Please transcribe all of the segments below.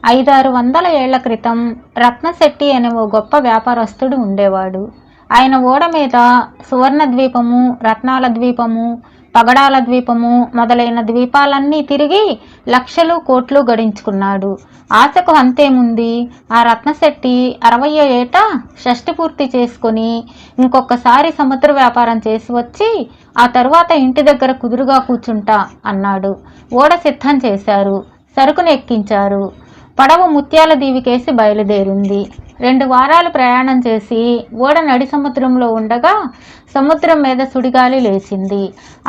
500-600 ఏళ్ల క్రితం రత్నశెట్టి అనే ఓ గొప్ప వ్యాపారస్తుడు ఉండేవాడు. ఆయన ఓడ మీద సువర్ణ ద్వీపము, రత్నాల ద్వీపము, పగడాల ద్వీపము మొదలైన ద్వీపాలన్నీ తిరిగి లక్షలు కోట్లు గడించుకున్నాడు. ఆశకు అంతేముంది. ఆ రత్నశెట్టి 60వ ఏట షష్టి పూర్తి చేసుకుని ఇంకొకసారి సముద్ర వ్యాపారం చేసి వచ్చి ఆ తరువాత ఇంటి దగ్గర కుదురుగా కూర్చుంటా అన్నాడు. ఓడ సిద్ధం చేశారు. సరుకును ఎక్కించారు. పడవ ముత్యాల దీవికేసి బయలుదేరింది. 2 వారాలు ప్రయాణం చేసి ఓడ నడి సముద్రంలో ఉండగా సముద్రం మీద సుడిగాలి లేచింది.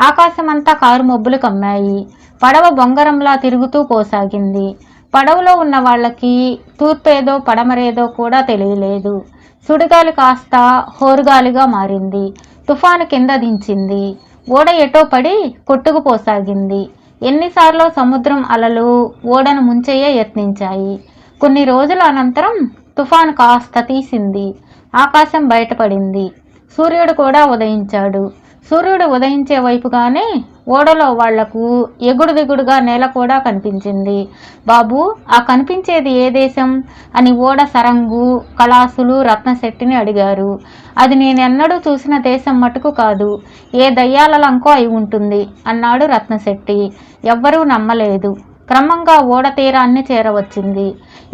ఆకాశమంతా కారు మబ్బులు కమ్మాయి. పడవ బొంగరంలా తిరుగుతూ పోసాగింది. పడవలో ఉన్న వాళ్ళకి తూర్పేదో పడమరేదో కూడా తెలియలేదు. సుడిగాలి కాస్త హోరుగాలిగా మారింది. తుఫాను కింద దించింది. ఓడ ఎటో పడి కొట్టుకుపోసాగింది. ఎన్నిసార్లు సముద్రం అలలు ఓడను ముంచెయ్య యత్నించాయి. కొన్ని రోజుల అనంతరం తుఫాను కాస్త తీసింది. ఆకాశం బయటపడింది. సూర్యుడు కూడా ఉదయించాడు. సూర్యుడు ఉదయించే వైపుగానే ఓడలో వాళ్లకు ఎగుడు దిగుడుగా నేల కూడా కనిపించింది. బాబు, ఆ కనిపించేది ఏ దేశం అని ఓడ సరంగు, కళాసులు రత్నశెట్టిని అడిగారు. అది నేనెన్నడూ చూసిన దేశం మటుకు కాదు, ఏ దయ్యాల లంకో అయి ఉంటుంది అన్నాడు రత్నశెట్టి. ఎవ్వరూ నమ్మలేదు. క్రమంగా ఓడ తీరాన్ని చేరవచ్చింది.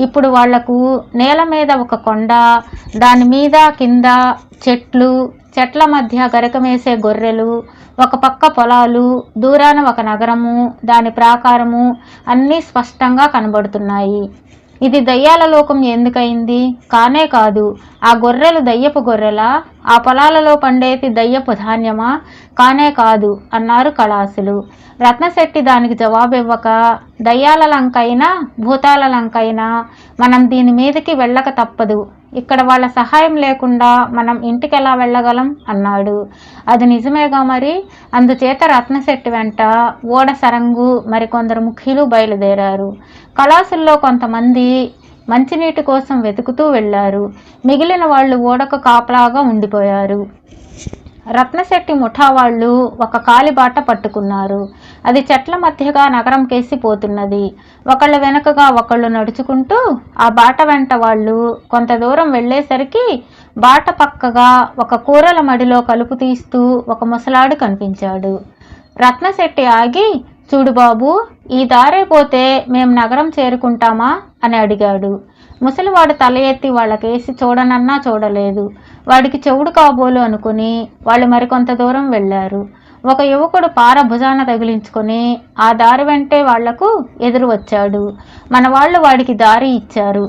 ఇప్పుడు వాళ్లకు నేల మీద ఒక కొండ, దాని మీద కింద చెట్లు, చెట్ల మధ్య గరకమేసే గొర్రెలు, ఒక పక్క పొలాలు, దూరాన ఒక నగరము, దాని ప్రాకారము అన్నీ స్పష్టంగా కనబడుతున్నాయి. ఇది దయ్యాల లోకం ఎందుకయింది? కానే కాదు. ఆ గొర్రెలు దయ్యపు గొర్రెలా? ఆ పొలాలలో పండేది దయ్యపు ధాన్యమా? కానే కాదు అన్నారు కళాసులు. రత్నశెట్టి దానికి జవాబివ్వక, దయ్యాల లంకైనా భూతాల లంకైనా మనం దీని మీదకి వెళ్ళక తప్పదు. ఇక్కడ వాళ్ళ సహాయం లేకుండా మనం ఇంటికెలా వెళ్ళగలం అన్నాడు. అది నిజమేగా మరి. అందుచేత రత్నశెట్టి వెంట ఓడ సరంగు మరికొందరు ముఖ్యులు బయలుదేరారు. కళాసుల్లో కొంతమంది మంచినీటి కోసం వెతుకుతూ వెళ్లారు. మిగిలిన వాళ్ళు ఓడకు కాపలాగా ఉండిపోయారు. రత్నశెట్టి ముఠా వాళ్ళు ఒక కాలిబాట పట్టుకున్నారు. అది చెట్ల మధ్యగా నగరం కేసి పోతున్నది. ఒకళ్ళ వెనుకగా ఒకళ్ళు నడుచుకుంటూ ఆ బాట వెంట వాళ్ళు కొంత దూరం వెళ్ళేసరికి బాట పక్కగా ఒక కూరల మడిలో కలుపు తీస్తూ ఒక ముసలాడు కనిపించాడు. రత్నశెట్టి ఆగి, చూడు బాబు, ఈ దారే పోతే మేం నగరం చేరుకుంటామా అని అడిగాడు. ముసలివాడు తల ఎత్తి వాళ్ళకేసి చూడనన్నా చూడలేదు. వాడికి చెవుడు కాబోలు అనుకుని వాళ్ళు మరికొంత దూరం వెళ్ళారు. ఒక యువకుడు పార భుజాన తగిలించుకొని ఆ దారి వెంటే వాళ్లకు ఎదురు వచ్చాడు. మన వాళ్ళు వాడికి దారి ఇచ్చారు.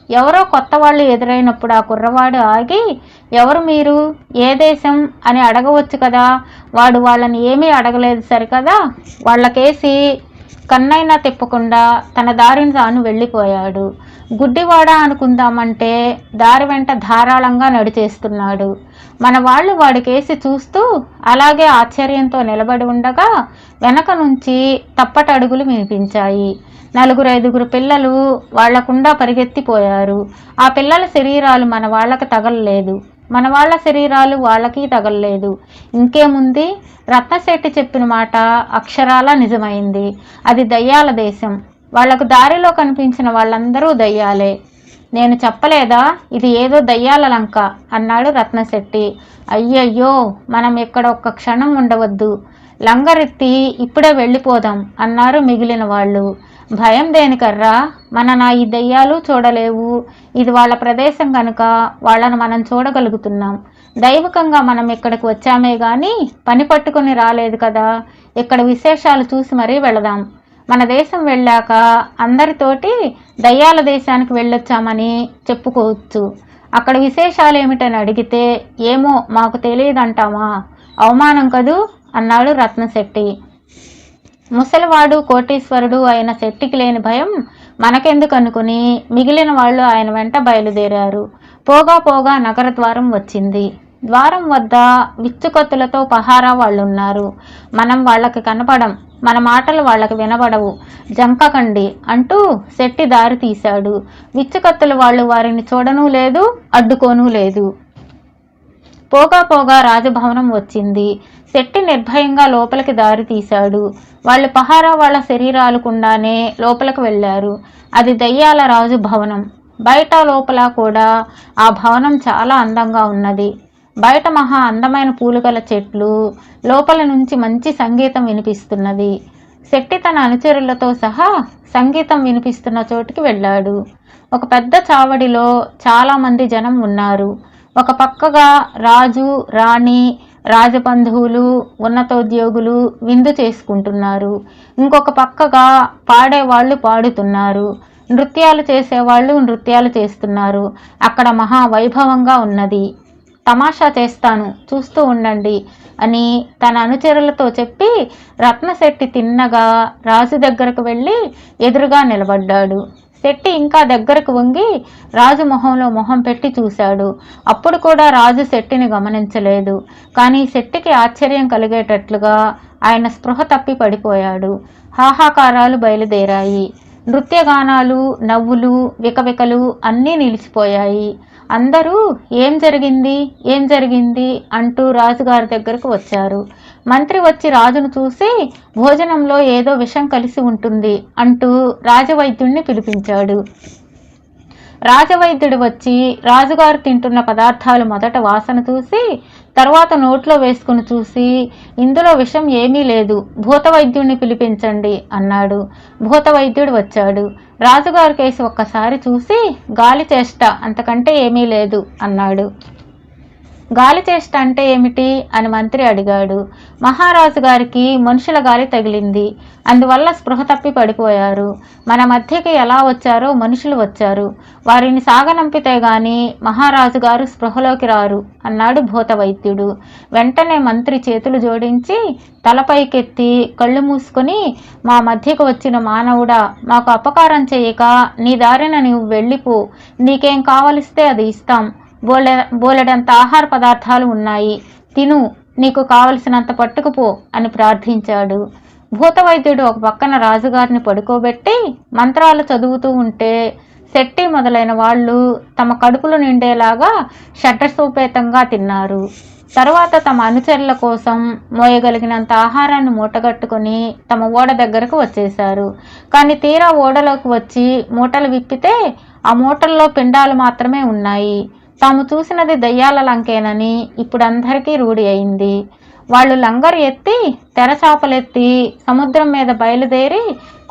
ఎవరో కొత్త వాళ్ళు ఎదురైనప్పుడు ఆ కుర్రవాడు ఆగి, ఎవరు మీరు, ఏ దేశం అని అడగవచ్చు కదా. వాడు వాళ్ళని ఏమీ అడగలేదు సరికదా. వాళ్ళకేసి కన్నైనా తిప్పకుండా తన దారిని తాను వెళ్ళిపోయాడు. గుడ్డివాడా అనుకుందామంటే దారి వెంట ధారాళంగా నడిచేస్తున్నాడు. మన వాళ్ళు వాడికేసి చూస్తూ అలాగే ఆశ్చర్యంతో నిలబడి ఉండగా వెనక నుంచి తప్పటడుగులు వినిపించాయి. 4-5 పిల్లలు వాళ్లకుండా పరిగెత్తిపోయారు. ఆ పిల్లల శరీరాలు మన వాళ్ళకి తగలలేదు, మన వాళ్ళ శరీరాలు వాళ్ళకి తగలలేదు. ఇంకేముంది, రత్నశెట్టి చెప్పిన మాట అక్షరాలా నిజమైంది. అది దయ్యాల దేశం. వాళ్లకు దారిలో కనిపించిన వాళ్ళందరూ దయ్యాలే. నేను చెప్పలేదా ఇది ఏదో దయ్యాల లంక అన్నాడు రత్నశెట్టి. అయ్యయ్యో, మనం ఇక్కడ ఒక్క క్షణం ఉండవద్దు. లంగరెత్తి ఇప్పుడే వెళ్ళిపోదాం అన్నారు మిగిలిన వాళ్ళు. భయం దేనికర్రా, నా ఈ దయ్యాలు చూడలేవు. ఇది వాళ్ళ ప్రదేశం కనుక వాళ్ళను మనం చూడగలుగుతున్నాం. దైవికంగా మనం ఇక్కడికి వచ్చామే గాని పని పట్టుకుని రాలేదు కదా. ఇక్కడ విశేషాలు చూసి మరీ వెళదాం. మన దేశం వెళ్ళాక అందరితోటి దయ్యాల దేశానికి వెళ్ళొచ్చామని చెప్పుకోవచ్చు. అక్కడ విశేషాలు ఏమిటని అడిగితే ఏమో మాకు తెలియదంటామా? అవమానం కదూ అన్నాడు రత్నశెట్టి. ముసలివాడు కోటీశ్వరుడు అయిన శెట్టికి లేని భయం మనకెందుకు అనుకుని మిగిలిన వాళ్ళు ఆయన వెంట బయలుదేరారు. పోగా నగర ద్వారం వచ్చింది. ద్వారం వద్ద విచ్చుకత్తులతో పహారా వాళ్ళున్నారు. మనం వాళ్ళకి కనపడం, మన మాటలు వాళ్ళకి వినబడవు, జంకకండి అంటూ శెట్టి దారి తీశాడు. విచ్చుకత్తులు వాళ్ళు వారిని చూడనూ లేదు, అడ్డుకోనూ లేదు. పోగా రాజభవనం వచ్చింది. శెట్టి నిర్భయంగా లోపలికి దారి తీశాడు. వాళ్ళు పహారా వాళ్ళ శరీరాలకుండానే లోపలికి వెళ్ళారు. అది దయ్యాల రాజు భవనం. బయట లోపల కూడా ఆ భవనం చాలా అందంగా ఉన్నది. బయట మహా అందమైన పూలుగల చెట్లు, లోపల నుంచి మంచి సంగీతం వినిపిస్తున్నది. శెట్టి తన అనుచరులతో సహా సంగీతం వినిపిస్తున్న చోటికి వెళ్ళాడు. ఒక పెద్ద చావడిలో చాలామంది జనం ఉన్నారు. ఒక పక్కగా రాజు, రాణి, రాజబంధువులు, ఉన్నతోద్యోగులు విందు చేసుకుంటున్నారు. ఇంకొక పక్కగా పాడేవాళ్ళు పాడుతున్నారు. నృత్యాలు చేసేవాళ్ళు నృత్యాలు చేస్తున్నారు. అక్కడ మహా వైభవంగా ఉన్నది. తమాషా చేస్తాను, చూస్తూ ఉండండి అని తన అనుచరులతో చెప్పి రత్నశెట్టి తిన్నగా రాజు దగ్గరకు వెళ్ళి ఎదురుగా నిలబడ్డాడు. శెట్టి ఇంకా దగ్గరకు వంగి రాజు మొహంలో మొహం పెట్టి చూశాడు. అప్పుడు కూడా రాజు శెట్టిని గమనించలేదు. కానీ శెట్టికి ఆశ్చర్యం కలిగేటట్లుగా ఆయన స్పృహ తప్పి పడిపోయాడు. హాహాకారాలు బయలుదేరాయి. నృత్యగానాలు, నవ్వులు, వికవికలు అన్నీ నిలిచిపోయాయి. అందరూ ఏం జరిగింది అంటూ రాజుగారి దగ్గరకు వచ్చారు. మంత్రి వచ్చి రాజును చూసి భోజనంలో ఏదో విషం కలిసి ఉంటుంది అంటూ రాజవైద్యుణ్ణి పిలిపించాడు. రాజవైద్యుడు వచ్చి రాజుగారు తింటున్న పదార్థాలు మొదట వాసన చూసి తర్వాత నోట్లో వేసుకుని చూసి ఇందులో విషం ఏమీ లేదు, భూతవైద్యుణ్ణి పిలిపించండి అన్నాడు. భూతవైద్యుడు వచ్చాడు. రాజుగారి కేసి ఒక్కసారి చూసి గాలి చేష్ట, అంతకంటే ఏమీ లేదు అన్నాడు. గాలి చేష్ట అంటే ఏమిటి అని మంత్రి అడిగాడు. మహారాజు గారికి మనుషుల గాలి తగిలింది, అందువల్ల స్పృహ తప్పి పడిపోయారు. మన మధ్యకి ఎలా వచ్చారో మనుషులు వచ్చారు. వారిని సాగనంపితే గాని మహారాజు గారు స్పృహలోకి రారు అన్నాడు భూతవైద్యుడు. వెంటనే మంత్రి చేతులు జోడించి తలపైకెత్తి కళ్ళు మూసుకొని, మా మధ్యకు వచ్చిన మానవుడా, మాకు అపకారం చేయక నీ దారిన నీవు వెళ్ళిపో, నీకేం కావలిస్తే అది ఇస్తాం, బోలెడంత ఆహార పదార్థాలు ఉన్నాయి, తిను, నీకు కావలసినంత పట్టుకుపో అని ప్రార్థించాడు. భూతవైద్యుడు ఒక పక్కన రాజుగారిని పడుకోబెట్టి మంత్రాలు చదువుతూ ఉంటే శెట్టి మొదలైన వాళ్ళు తమ కడుపులు నిండేలాగా షడ్రసోపేతంగా తిన్నారు. తర్వాత తమ అనుచరుల కోసం మోయగలిగినంత ఆహారాన్ని మూటగట్టుకుని తమ ఓడ దగ్గరకు వచ్చేశారు. కానీ తీరా ఓడలోకి వచ్చి మూటలు విప్పితే ఆ మూటల్లో పిండాలు మాత్రమే ఉన్నాయి. తాము చూసినది దయ్యాల లంకేనని ఇప్పుడు అందరికీ రూఢి అయింది. వాళ్ళు లంగరు ఎత్తి తెరచాపలెత్తి సముద్రం మీద బయలుదేరి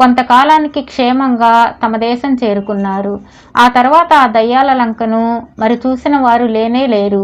కొంతకాలానికి క్షేమంగా తమ దేశం చేరుకున్నారు. ఆ తర్వాత ఆ దయ్యాల లంకను మరి చూసిన వారు లేనే లేరు.